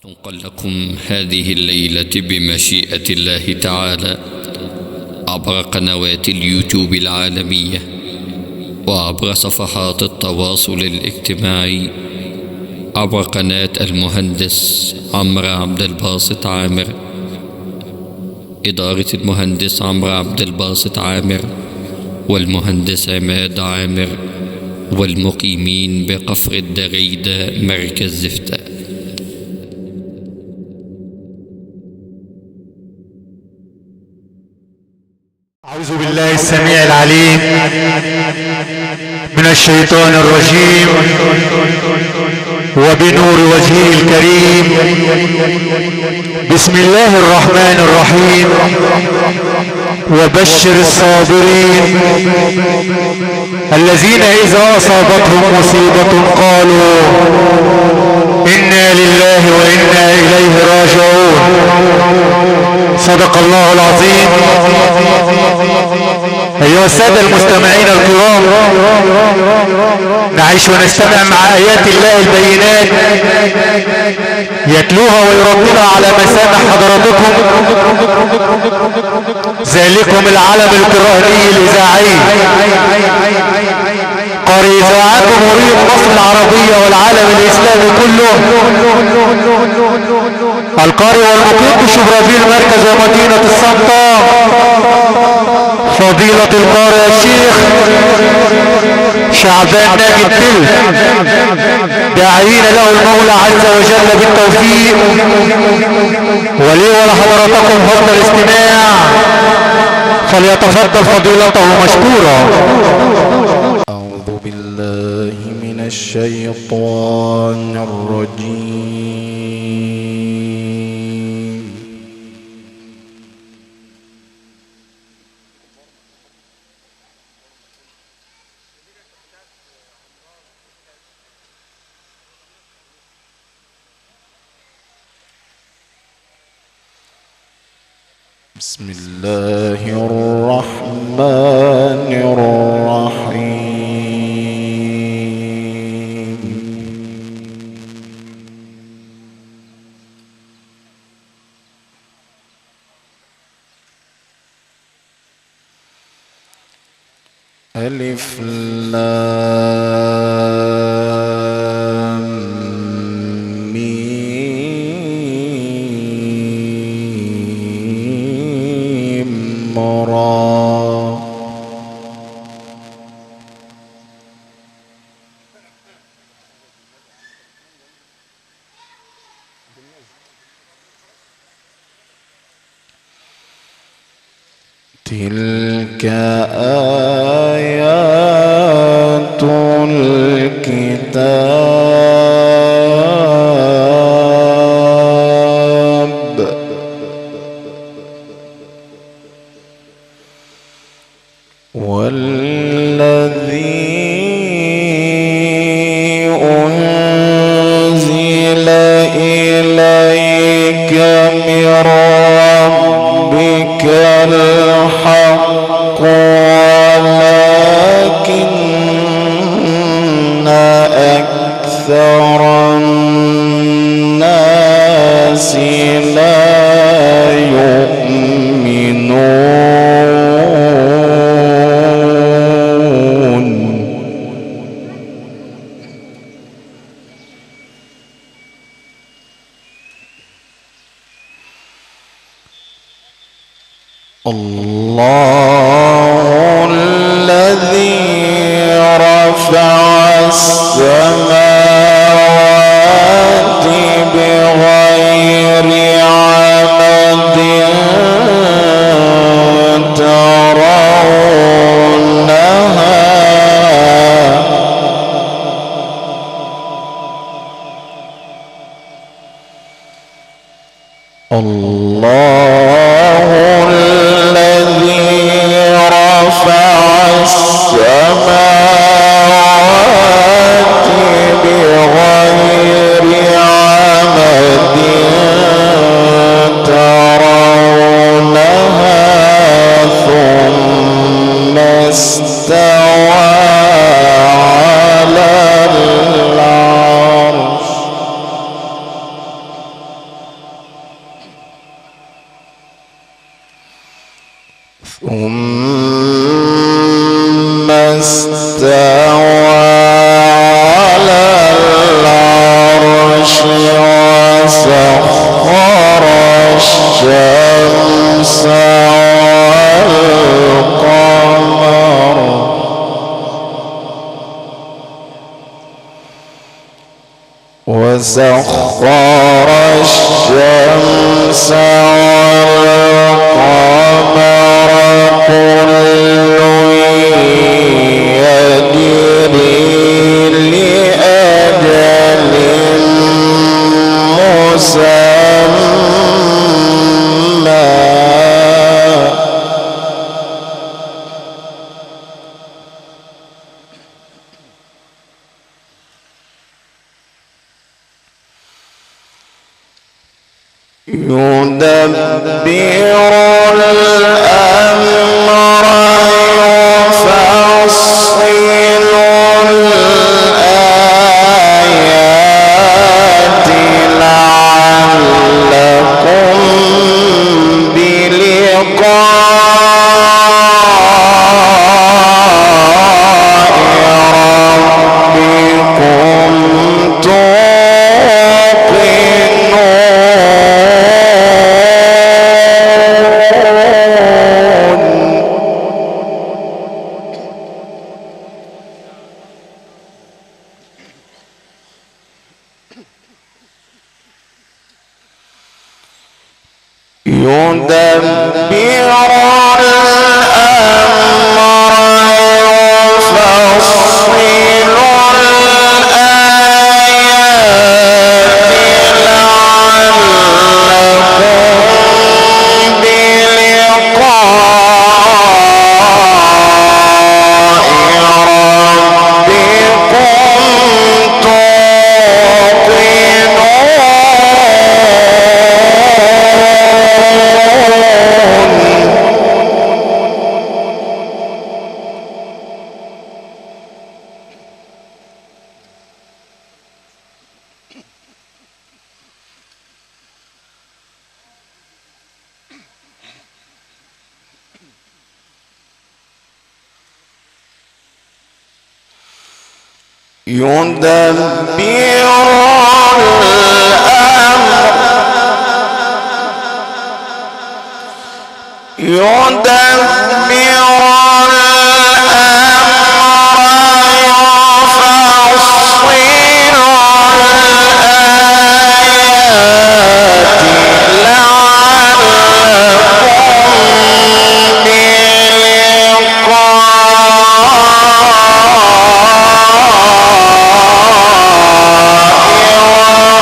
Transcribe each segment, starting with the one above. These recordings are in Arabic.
تنقل لكم هذه الليلة بمشيئة الله تعالى عبر قنوات اليوتيوب العالمية وعبر صفحات التواصل الاجتماعي عبر قناة المهندس عمرو عبد الباسط عامر، إدارة المهندس عمرو عبد الباسط عامر والمهندس عماد عامر، والمقيمين بقفر الدغيدة مركز زفتة. أعوذ بالله السميع العليم من الشيطان الرجيم وبنور وجهه الكريم. بسم الله الرحمن الرحيم. وبشر الصابرين الذين إذا أصابتهم مصيبة قالوا إنا لله وإنا إليه راجعون. صدق الله العظيم. أيها السادة المستمعين الكرام، نعيش ونستمع مع آيات الله البينات يتلوها ويرتلها على مسامع حضراتكم ذلكم العلم القرآني الإذاعي قارئ إذاعات جمهورية مصر العربية والعالم الإسلامي كله، القارئ والمقيم بشبرا مركز ومدينة السلطة، فضيلة القارئ الشيخ شعبان ناجي الدل، داعين له المولى عز وجل بالتوفيق. ولي ولحضراتكم فضل الاستماع، فليتفضل فضيلته مشكورا. أعوذ بالله من الشيطان الرجيم. بسم الله الرحمن الرحيم. ألف لام ميم را. تلك آيات الكتاب والذي أنزل إليك من ربك الحق ولكن أكثر الناس لا يؤمنون. الله الذي رفع السماوات بغير عمد ترونها الله الذي رفع السماوات بغير عمد ترونها ثم استوى على العرش ثم استوى على العرش وسخر الشمس والقمر كل يجري لأجل مسمى يدبر الأمر يفصل الآيات لعلكم بلقاء ربكم يدبر الأمر يفصل الآيات لعلكم بلقاء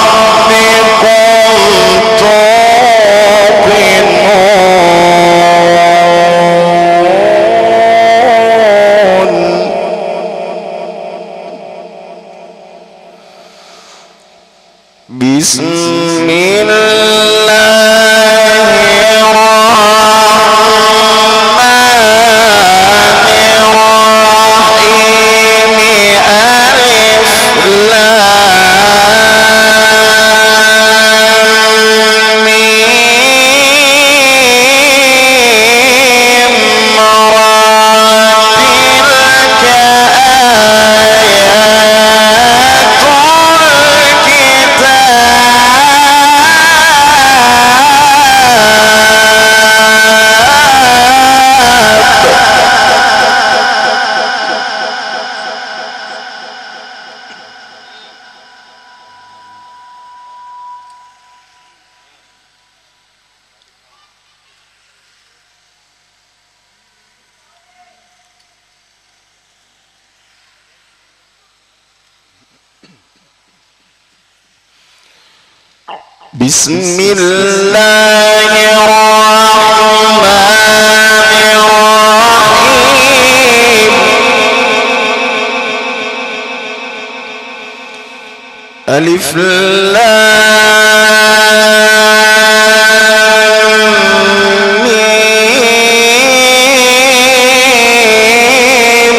ربكم يدبر بسم الله الرحمن الرحيم ألف لام ميم تلك آيات بسم الله الرحمن الرحيم ألف لام ميم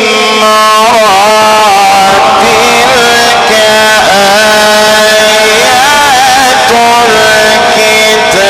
تلك آيات الكتاب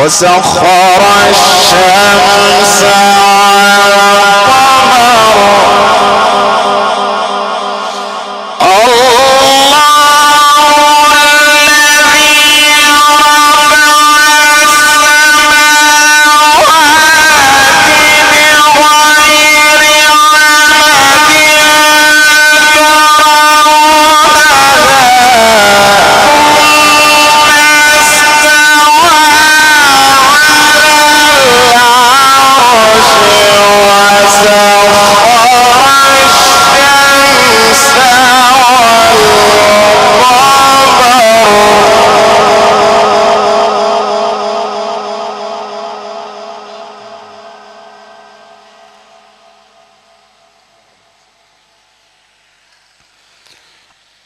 وسخر الشمس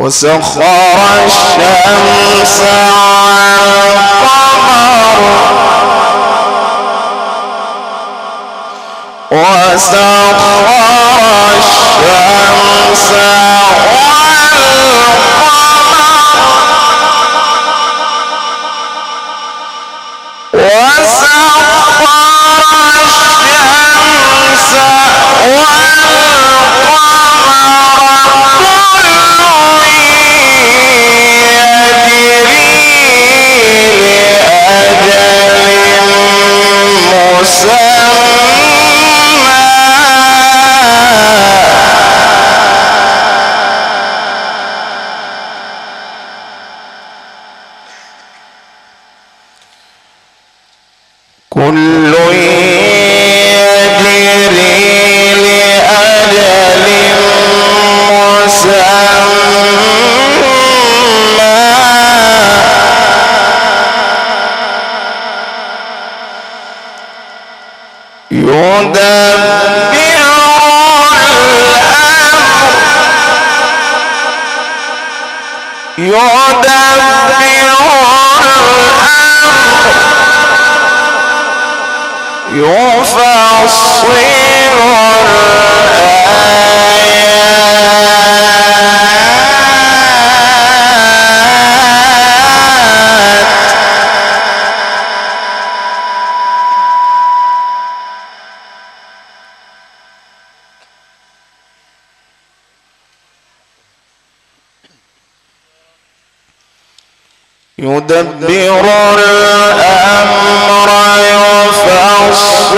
وسخر الشمس والقمر وسخر الشمس كل يجري لأجل مسمى يفصل يدبر الأمر يفصل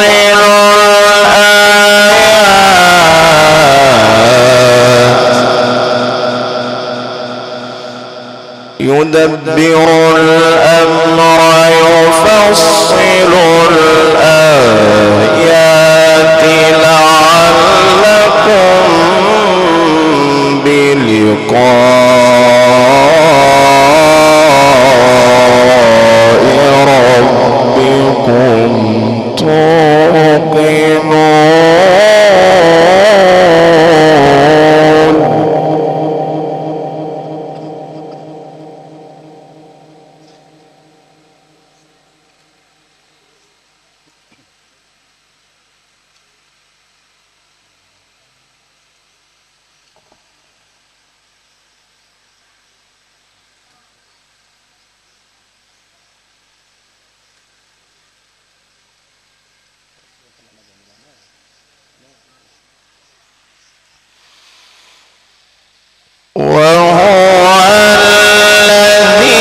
الآيات يدبر الأمر يفصل الآيات لعلكم بلقاء ربكم توقنون. وهو الذي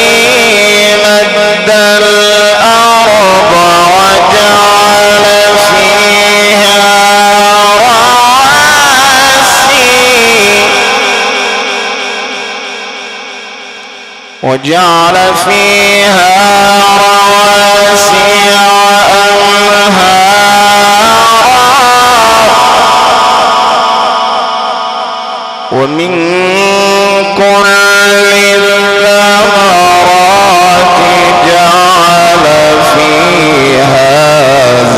مد الأرض وجعل فيها رواسي وأنهارا ومن كل الثمرات جعل فيها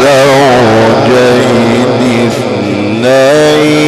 زوجين اثنين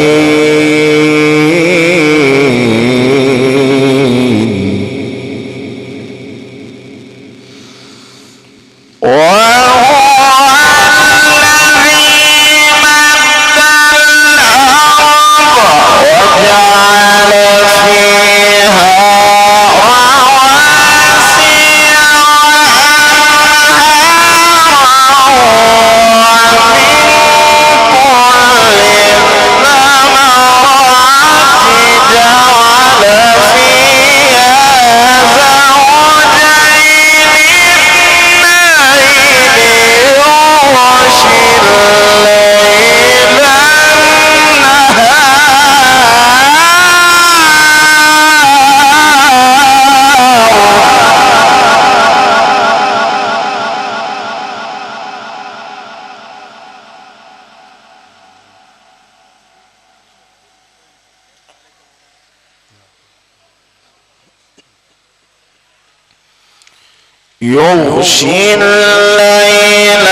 يغشي الليل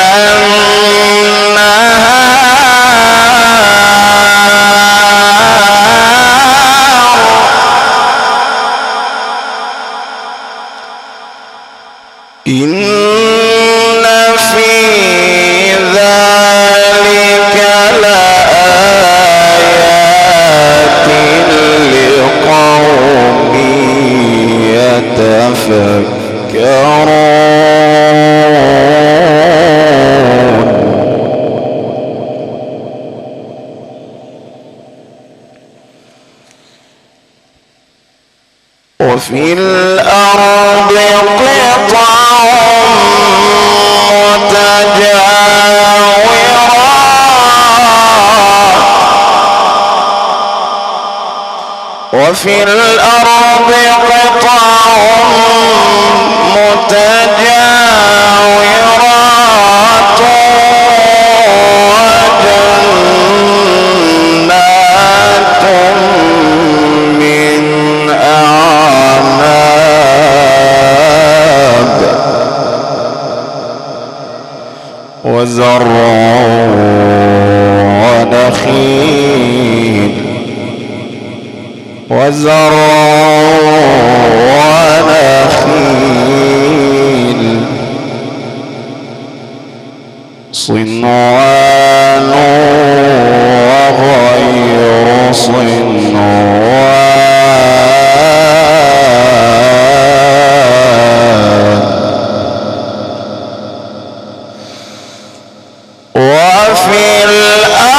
النهار إن في ذلك لآيات لقوم يتفكرون. وفي الأرض قطع وفي الأرض قطع متجاورات وجنات من أعناب وزرع ونخيل صنوان وغير صنوان وفي الأرض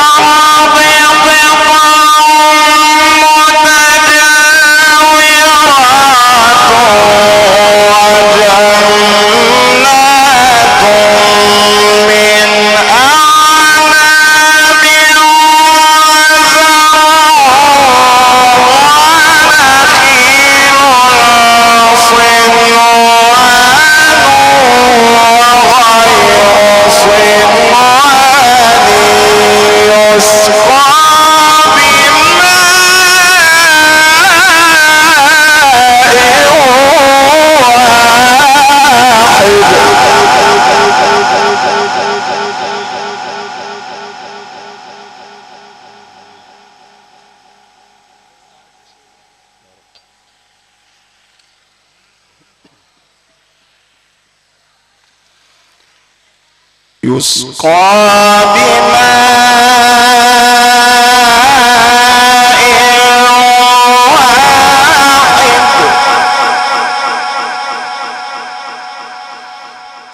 يسقى بماء واحد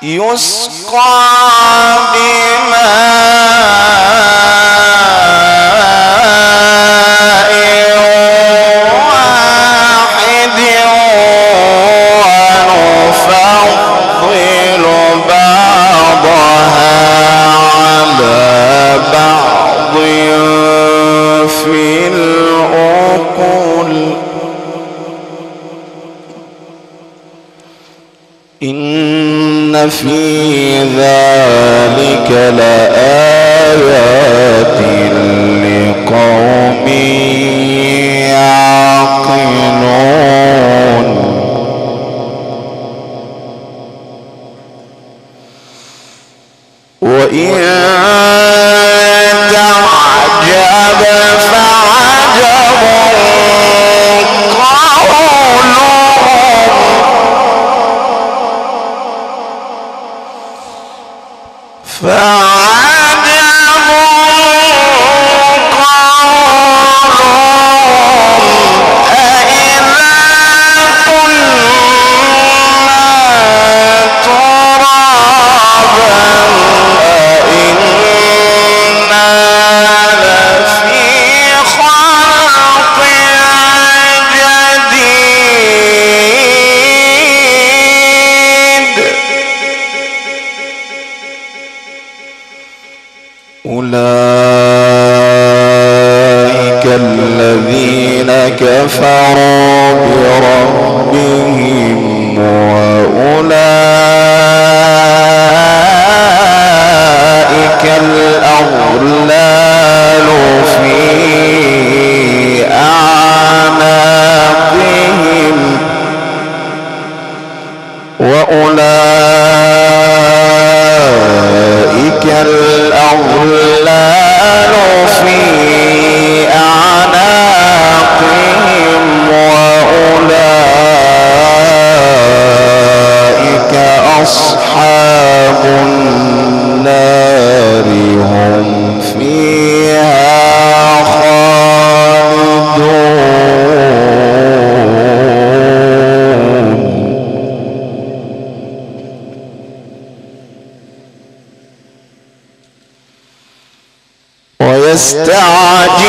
يسقى بماء واحد ونفضل بعضها على بعض في الأكل إن في ذلك لآيات لقوم يعقلون. وإن تعجب فعجب أولئك الذين كفروا بربهم وأولئك الأغلال في أعناقهم وأولئك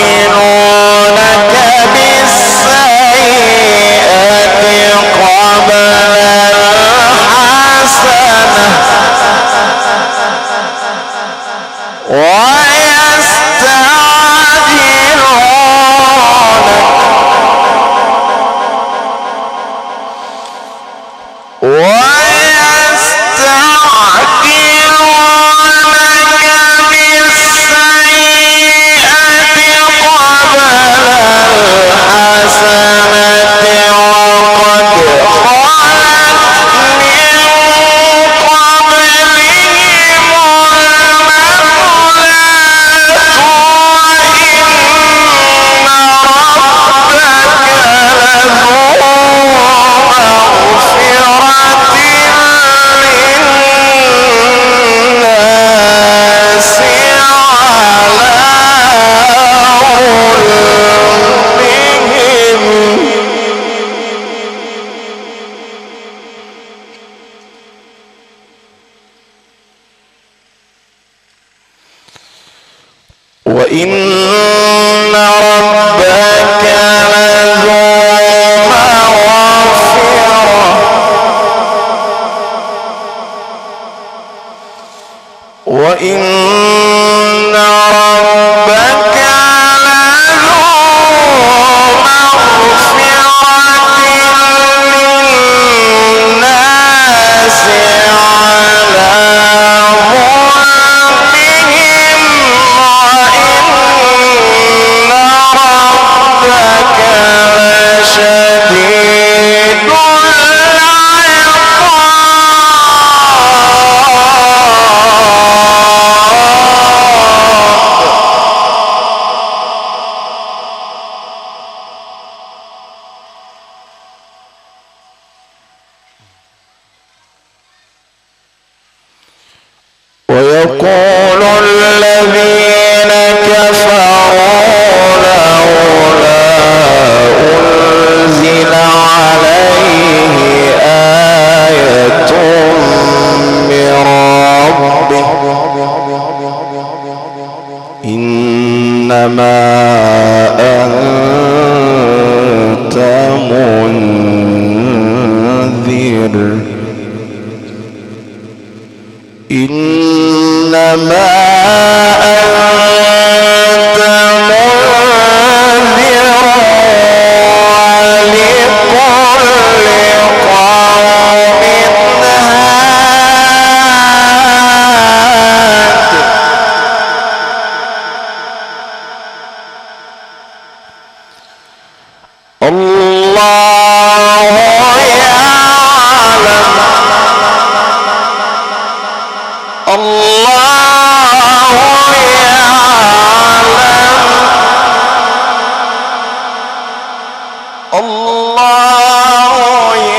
ويستعجلونك بالسيئة قبل الحسنة وإن ربك لذو مغفرة وإن ربك لذو مغفرة للناس على ويقول الذين كفروا لولا أنزل عليه آية من ربه إنما أنت منذر إنما أنت منذر ولكل قوم هاد الله يعلم الله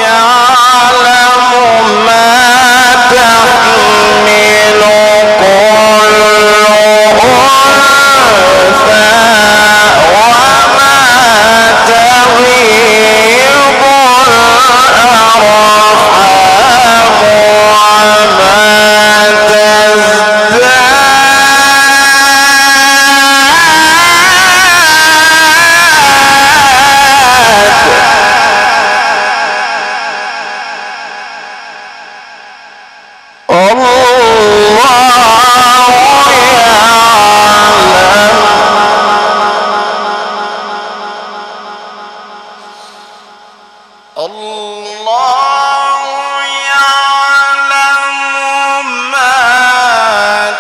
يعلم ما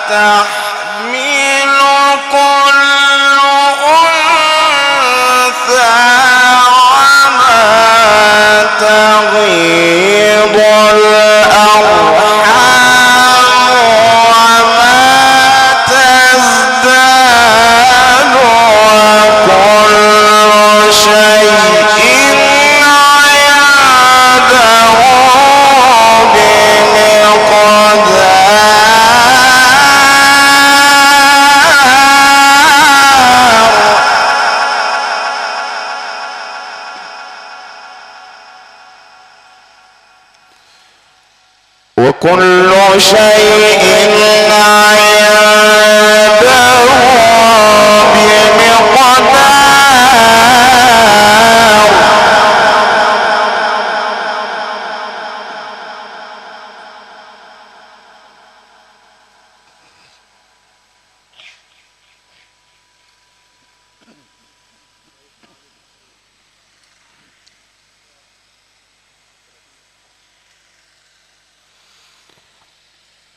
تحمل كل أنثى وما تغيض الأرحام وما وكل شيء عنده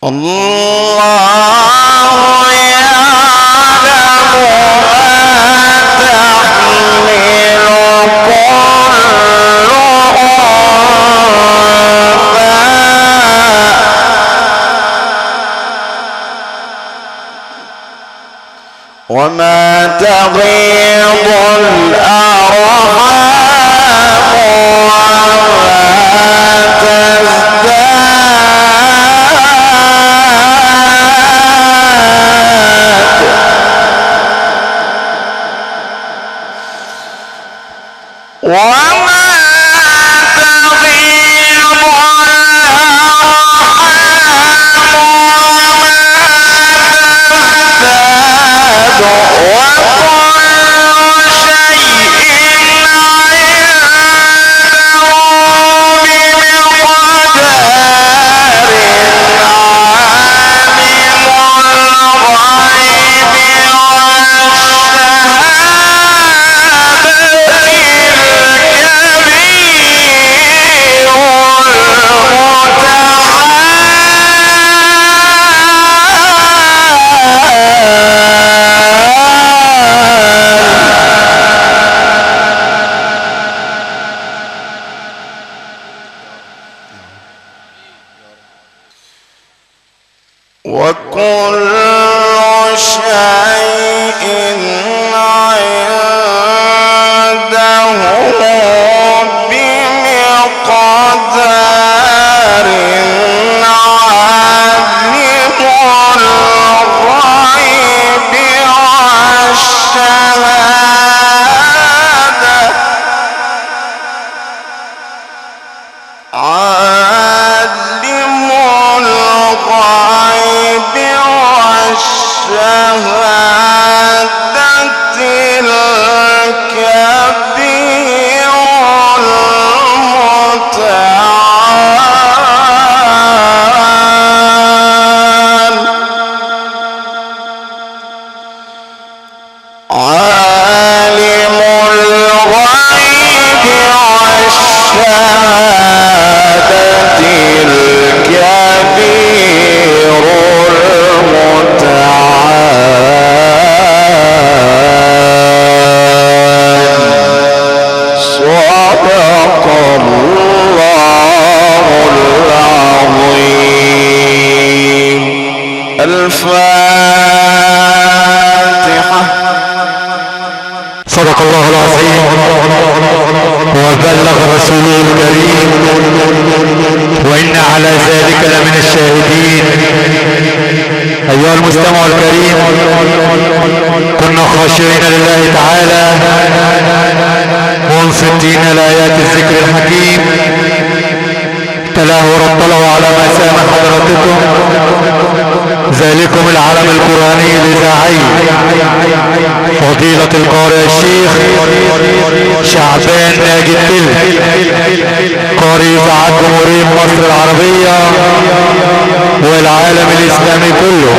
الله يعلم ما تحمل كل أنثى وما تغيض الأرحام وما تزداد وما تغيض الأرحام وما وكل شيء عنده بمقدار عالم الغيب والشهادة عالم الغيب والشهادة الكبير المتعال عالم الغيب والشهادة الكبير المتعال صدق الله العظيم. الفاتحة. صدق الله العظيم وبلغ رسوله الكريم وإنا على ذلك لمن الشاهدين. أيها المستمع الكريم، كنا خاشعين لله تعالى منصتين لآيات الذكر الحكيم تلاه ورطلوا على ما سامح حضراتكم ذلكم العلم القرآني الإذاعي فضيلة القارئ الشيخ شعبان ناجي التل قارئ إذاعة جمهورية مصر العربية والعالم الإسلامي كله،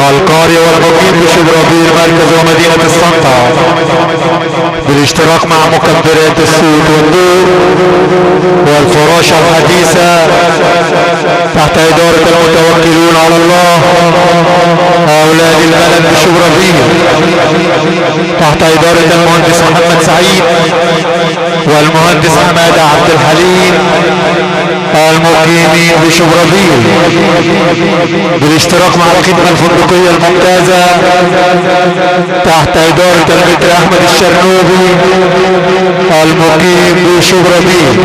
القارئ والمقيم بشبرابيل مركز ومدينة السلطة بالاشتراك مع مكبرات الصوت والنور والفراشة الحديثة تحت إدارة المتوكلون على الله أولاد البلد بشبرابيل تحت إدارة المهندس محمد سعيد والمهندس حمادة عبد الحليم المقيمين بشبرابيل بالاشتراك مع الخدمة الفندقية الممتازة تحت إدارة المتر أحمد الشرنوبي المقيم بشبرابيل.